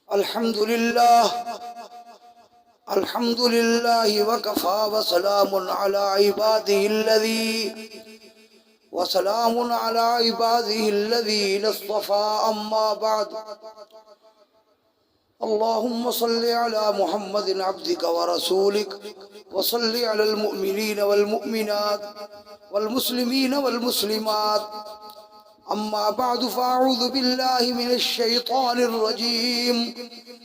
الحمد لله الحمد لله وكفى وسلام على عباده الذين اصطفى أما بعد. اللهم صل على محمد عبدك ورسولك وصل على المؤمنين والمؤمنات والمسلمين والمسلمات. أما بعد فأعوذ بالله من الشيطان الرجيم.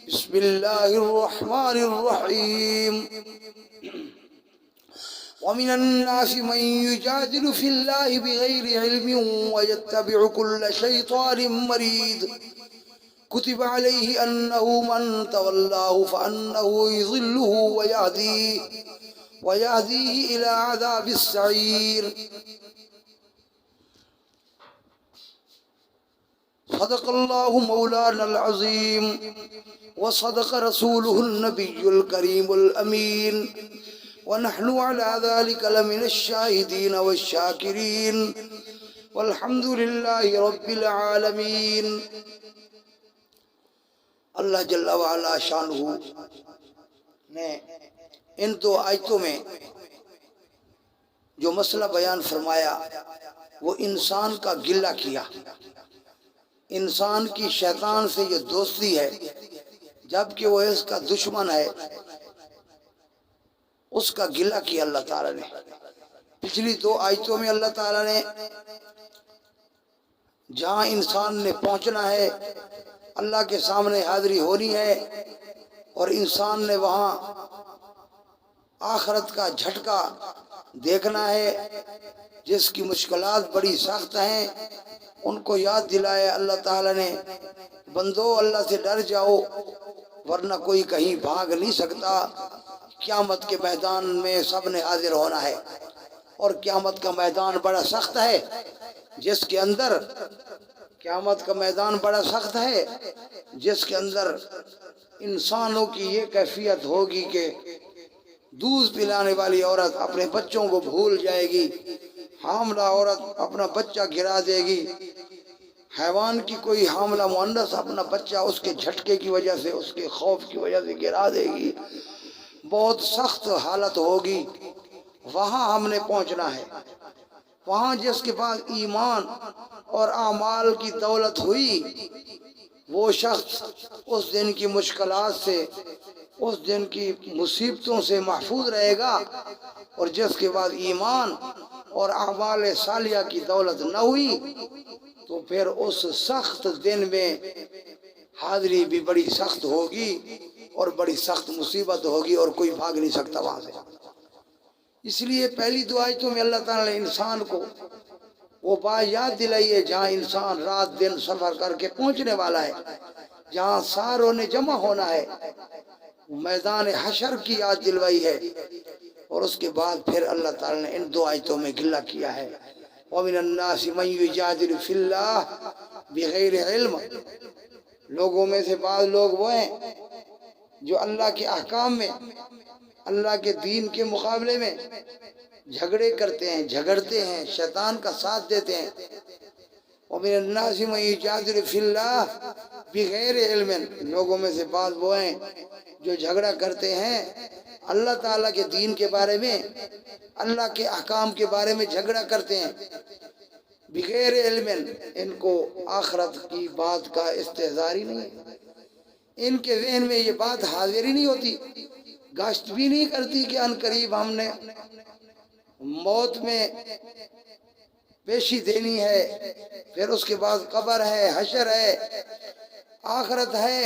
بسم الله الرحمن الرحيم. ومن الناس من يجادل في الله بغير علم ويتبع كل شيطان مريد. كتب عليه أنه من تولاه فأنه يضله ويهديه إلى عذاب السعير. صدق الله مولانا العظيم وصدق رسوله النبي الكريم الأمين، ونحن على ذلك لمن الشاهدين والشاكرين، والحمد لله رب العالمين. اللہ جل وعلا شانہ نے ان دو آیتوں میں جو مسئلہ بیان فرمایا وہ انسان کا گلہ کیا. انسان کی شیطان سے جو دوستی ہے جبکہ وہ اس کا دشمن ہے، اس کا گلہ کیا اللہ تعالیٰ نے. پچھلی دو آیتوں میں اللہ تعالیٰ نے جہاں انسان نے پہنچنا ہے، اللہ کے سامنے حاضری ہونی ہے، اور انسان نے وہاں آخرت کا جھٹکا دیکھنا ہے جس کی مشکلات بڑی سخت ہیں، ان کو یاد دلایا اللہ تعالیٰ نے. بندو اللہ سے ڈر جاؤ ورنہ کوئی کہیں بھاگ نہیں سکتا. قیامت کے میدان میں سب نے حاضر ہونا ہے، اور قیامت کا میدان بڑا سخت ہے جس کے اندر قیامت کا میدان بڑا سخت ہے جس کے اندر انسانوں کی یہ کیفیت ہوگی کہ دودھ پلانے والی عورت اپنے بچوں کو بھول جائے گی، حاملہ عورت اپنا بچہ گرا دے گی، حیوان کی کوئی حاملہ مؤنث اپنا بچہ اس کے جھٹکے کی وجہ سے، اس کے خوف کی وجہ سے گرا دے گی. بہت سخت حالت ہوگی. وہاں ہم نے پہنچنا ہے. وہاں جس کے پاس ایمان اور اعمال کی دولت ہوئی وہ شخص اس دن کی مشکلات سے، اس دن کی مصیبتوں سے محفوظ رہے گا. اور جس کے بعد ایمان اور اعمال صالحہ کی دولت نہ ہوئی تو پھر اس سخت دن میں حاضری بھی بڑی سخت ہوگی اور بڑی سخت مصیبت ہوگی، اور کوئی بھاگ نہیں سکتا وہاں سے. اس لیے پہلی دو آیتوں میں اللہ تعالیٰ نے انسان کو وہ بات یاد دلائی ہے جہاں انسان رات دن سفر کر کے پہنچنے والا ہے، جہاں ساروں نے جمع ہونا ہے. میدان حشر کی یاد دلوائی ہے، اور اس کے بعد پھر اللہ تعالیٰ نے ان دو آیتوں میں گلہ کیا ہے. وَمِنَ النَّاسِ مَن يُجَادِلُ فِي اللَّهِ بِغَيْرِ عِلْمٍ. لوگوں میں سے بعض لوگ وہ ہیں جو اللہ کے احکام میں، اللہ کے دین کے مقابلے میں جھگڑے کرتے ہیں، جھگڑتے ہیں، شیطان کا ساتھ دیتے ہیں. وَمِنَ النَّاسِ مَن يُجَادِلُ فِي اللَّهِ بِغَيْرِ عِلْمٍ. لوگوں میں سے بعض وہ ہیں جو جھگڑا کرتے ہیں اللہ تعالیٰ کے دین کے بارے میں، اللہ کے احکام کے بارے میں جھگڑا کرتے ہیں. بغیر علم، ان کو آخرت کی بات کا استحضار ہی نہیں ہے. ان کے ذہن میں یہ بات حاضر ہی نہیں ہوتی، گشت بھی نہیں کرتی کہ ان قریب ہم نے موت میں پیشی دینی ہے، پھر اس کے بعد قبر ہے، حشر ہے، آخرت ہے.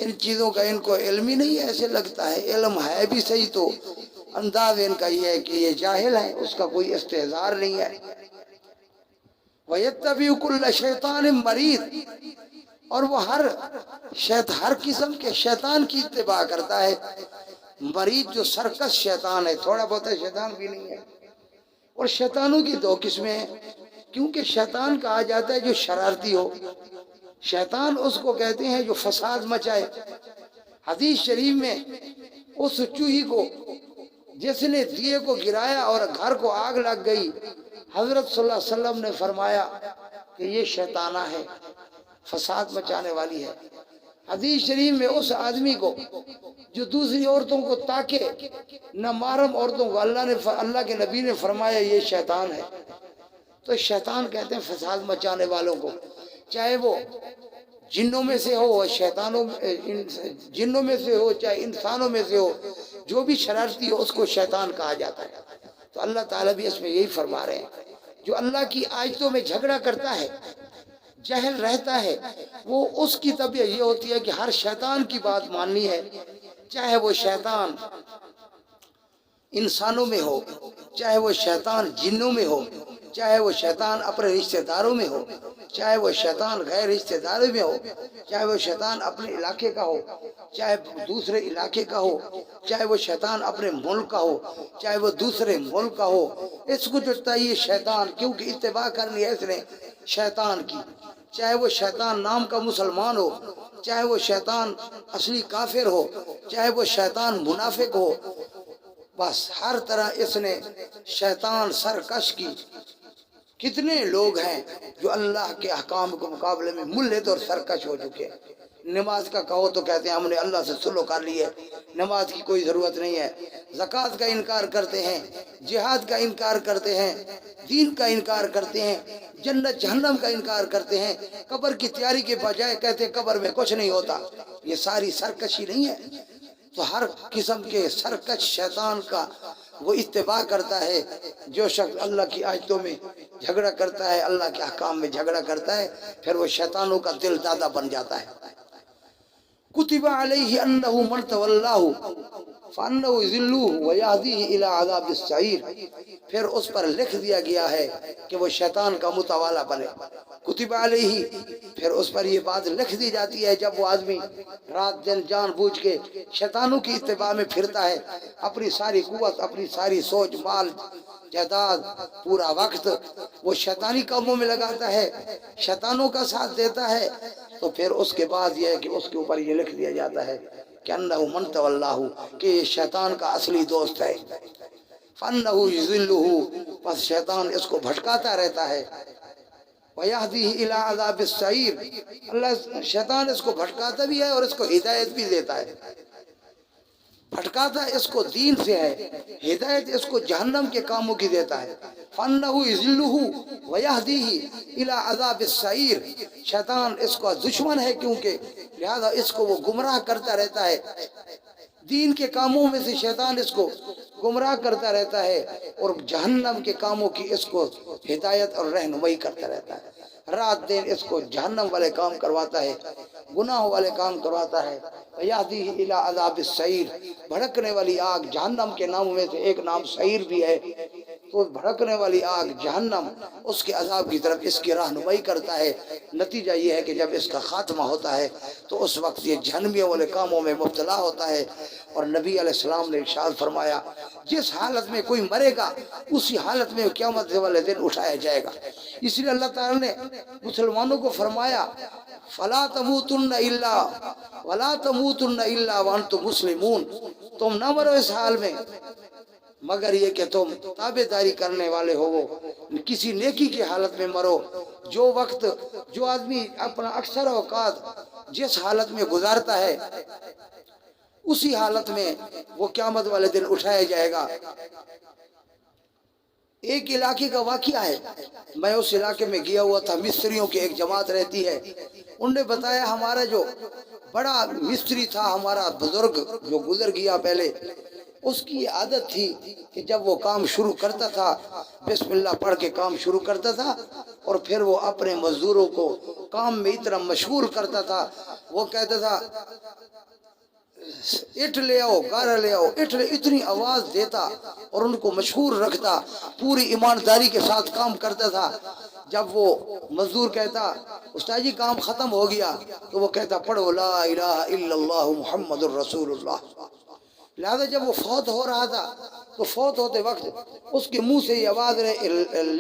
ان چیزوں کا ان کو علم ہی نہیں ہے. ایسے لگتا ہے علم ہے بھی صحیح تو انداز ان کا یہ ہے کہ یہ جاہل ہے، اس کا کوئی استحضار نہیں ہے. وَيَتَّبِعُ كُلَّ شَيْطَانٍ مَرِيدٍ. اور وہ ہر قسم کے شیطان کی اتباع کرتا ہے. مرید جو سرکش شیطان ہے، تھوڑا بہت شیطان بھی نہیں ہے. اور شیطانوں کی دو قسمیں ہیں، کیونکہ شیطان کہا جاتا ہے جو شرارتی ہو. شیطان اس کو کہتے ہیں جو فساد مچائے. حدیث شریف میں اس چوہی کو جس نے دیے کو گرایا اور گھر کو آگ لگ گئی، حضرت صلی اللہ علیہ وسلم نے فرمایا کہ یہ شیطانہ ہے، فساد مچانے والی ہے. حدیث شریف میں اس آدمی کو جو دوسری عورتوں کو تاکے، نہ محرم عورتوں کو، اللہ کے نبی نے فرمایا یہ شیطان ہے۔ تو شیطان کہتے ہیں فساد مچانے والوں کو، چاہے وہ جنوں میں سے ہو، جنوں میں سے ہو، چاہے انسانوں میں سے ہو، جو بھی شرارتی ہو اس کو شیطان کہا جاتا ہے۔ تو اللہ تعالیٰ بھی اس میں یہی فرما رہے ہیں، جو اللہ کی آیتوں میں جھگڑا کرتا ہے، جہل رہتا ہے، وہ اس کی طبیعت یہ ہوتی ہے کہ ہر شیطان کی بات ماننی ہے، چاہے وہ شیطان انسانوں میں ہو، چاہے وہ شیطان جنوں میں ہو، چاہے وہ شیطان اپنے رشتہ داروں میں ہو، چاہے وہ شیطان غیر رشتہ داروں میں ہو، چاہے وہ شیطان اپنے علاقے کا ہو، چاہے دوسرے علاقے کا ہو، چاہے وہ شیطان اپنے ملک کا ہو، چاہے وہ دوسرے ملک کا ہو، اس کو جو چاہیے شیطان، کیونکہ اتباع کرنی ہے اس نے شیطان کی، چاہے وہ شیطان نام کا مسلمان ہو، چاہے وہ شیطان اصلی کافر ہو، چاہے وہ شیطان منافق ہو، بس ہر طرح اس نے شیطان سرکش کی۔ کتنے لوگ ہیں جو اللہ کے احکام کے مقابلے میں ملحد اور سرکش ہو چکے ہیں۔ نماز کا کہو تو کہتے ہیں ہم نے اللہ سے سلو کر لی ہے، نماز کی کوئی ضرورت نہیں ہے، زکوٰۃ کا انکار کرتے ہیں، جہاد کا انکار کرتے ہیں، دین کا انکار کرتے ہیں، جنت جہنم کا انکار کرتے ہیں، قبر کی تیاری کے بجائے کہتے ہیں قبر میں کچھ نہیں ہوتا۔ یہ ساری سرکشی نہیں ہے؟ تو ہر قسم کے سرکش شیطان کا وہ اتباع کرتا ہے۔ جو شخص اللہ کی آیتوں میں جھگڑا کرتا ہے، اللہ کے احکام میں جھگڑا کرتا ہے، پھر وہ شیطانوں کا دل دادا بن جاتا ہے۔ کتب علیہ انہ من تولاہ فانہ یضلہ ویہدیہ الی عذاب السعیر، پھر اس پر لکھ دیا گیا ہے کہ وہ شیطان کا متوالا بنے۔ کتب علیہ، پھر اس پر یہ بات لکھ دی جاتی ہے جب وہ آدمی رات دن جان بوجھ کے شیطانوں کی اتباع میں پھرتا ہے، اپنی ساری قوت، اپنی ساری سوچ، مال جائیداد، پورا وقت وہ شیطانی کاموں میں لگاتا ہے، شیطانوں کا ساتھ دیتا ہے، تو پھر اس کے بعد یہ ہے کہ اس کے اوپر یہ لکھ دیا جاتا ہے کہ انہ من تولاہ، کہ یہ شیطان کا اصلی دوست ہے، فانہ یضلہ، پس شیطان اس کو بھٹکاتا رہتا ہے، ویہدیہ الی عذاب السعیر، اللہ شیطان اس کو بھٹکاتا بھی ہے اور اس کو ہدایت بھی دیتا ہے۔ بھٹکاتا اس کو دین سے ہے، ہدایت اس کو جہنم کے کاموں کی دیتا ہے۔ فَأَنَّهُ يُضِلُّهُ وَيَهْدِيهِ إِلَىٰ عَذَابِ السَّعِيرِ، شیطان اس کا دشمن ہے کیونکہ لہذا اس کو وہ گمراہ کرتا رہتا ہے، دین کے کاموں میں سے شیطان اس کو گمراہ کرتا رہتا ہے اور جہنم کے کاموں کی اس کو ہدایت اور رہنمائی کرتا رہتا ہے۔ رات دن اس کو جہنم والے کام کرواتا ہے، گناہ والے کام کرواتا ہے۔ وَيَهْدِيهِ إِلَىٰ عَذَابِ السَّعِيرِ، بھڑکنے والی آگ، جہنم کے ناموں میں سے ایک نام سعیر بھی ہے، تو بھڑکنے والی آگ جہنم اس کے عذاب کی طرف اس کی رہنمائی کرتا ہے۔ نتیجہ یہ ہے کہ جب اس کا خاتمہ ہوتا ہے تو اس وقت یہ جہنمیوں والے کاموں میں مبتلا ہوتا ہے۔ اور نبی علیہ السلام نے ارشاد فرمایا جس حالت میں کوئی مرے گا اسی حالت میں قیامت والے دن اٹھایا جائے گا۔ اس لیے اللہ تعالیٰ نے مسلمانوں کو فرمایا فَلَا تَمُوتُنَّ إِلَّا وَلَا تَمُوتُنَّ إِلَّا وَأَنْتُمْ مُسْلِمُونَ، تم نہ مرو اس حال میں مگر یہ کہ تم تابعداری کرنے والے ہو، کسی نیکی کی حالت میں مرو۔ جو وقت جو آدمی اپنا اکثر اوقات جس حالت میں گزارتا ہے اسی حالت میں وہ قیامت والے دن اٹھایا جائے گا۔ ایک علاقے کا واقعہ ہے، میں اس علاقے میں گیا ہوا تھا، مستریوں کی ایک جماعت رہتی ہے، انہوں نے بتایا ہمارا جو بڑا مستری تھا، ہمارا بزرگ جو گزر گیا پہلے، اس کی عادت تھی کہ جب وہ کام شروع کرتا تھا بسم اللہ پڑھ کے کام شروع کرتا تھا اور پھر وہ اپنے مزدوروں کو کام میں اتنا مشغول کرتا تھا، وہ کہتا تھا اٹھ لے آؤ، گارا لے آؤ، اٹھ لے، اتنی آواز دیتا اور ان کو مشہور رکھتا، پوری ایمانداری کے ساتھ کام کرتا تھا۔ جب وہ مزدور کہتا استاد جی کام ختم ہو گیا تو وہ کہتا پڑھو لا الہ الا اللہ محمد الرسول اللہ۔ لہذا جب وہ فوت ہو رہا تھا تو فوت ہوتے وقت اس کے منہ سے یہ آواز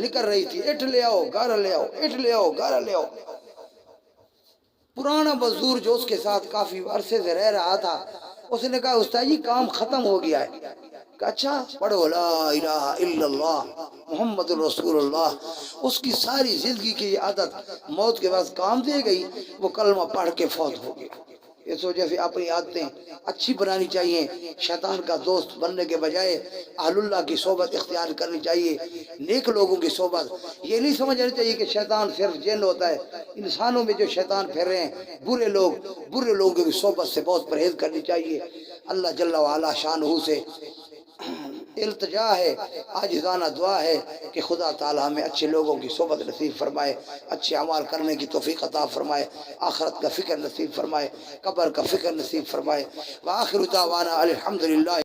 نکل رہی تھی اٹھ لے آؤ، گارا لے آؤ، اٹھ لے آؤ، گارا لے آؤ۔ پرانا مزدور جو اس کے ساتھ کافی عرصے سے رہ رہا تھا اس نے کہا استاد جی کام ختم ہو گیا ہے، کہا اچھا پڑھو لا الہ الا اللہ محمد الرسول اللہ۔ اس کی ساری زندگی کی یہ عادت موت کے بعد کام دے گئی، وہ کلمہ پڑھ کے فوت ہو گیا۔ اس وجہ سے اپنی عادتیں اچھی بنانی چاہیے، شیطان کا دوست بننے کے بجائے اہل اللہ کی صحبت اختیار کرنی چاہیے، نیک لوگوں کی صحبت۔ یہ نہیں سمجھنا چاہیے کہ شیطان صرف جن ہوتا ہے، انسانوں میں جو شیطان پھر رہے ہیں برے لوگوں کی صحبت سے بہت پرہیز کرنی چاہیے۔ اللہ جل وعلا شانہ سے التجا ہے، عاجزانہ دعا ہے کہ خدا تعالی ہمیں اچھے لوگوں کی صحبت نصیب فرمائے، اچھے اعمال کرنے کی توفیق عطا فرمائے، آخرت کا فکر نصیب فرمائے، قبر کا فکر نصیب فرمائے۔ وآخر دعوانا الحمدللہ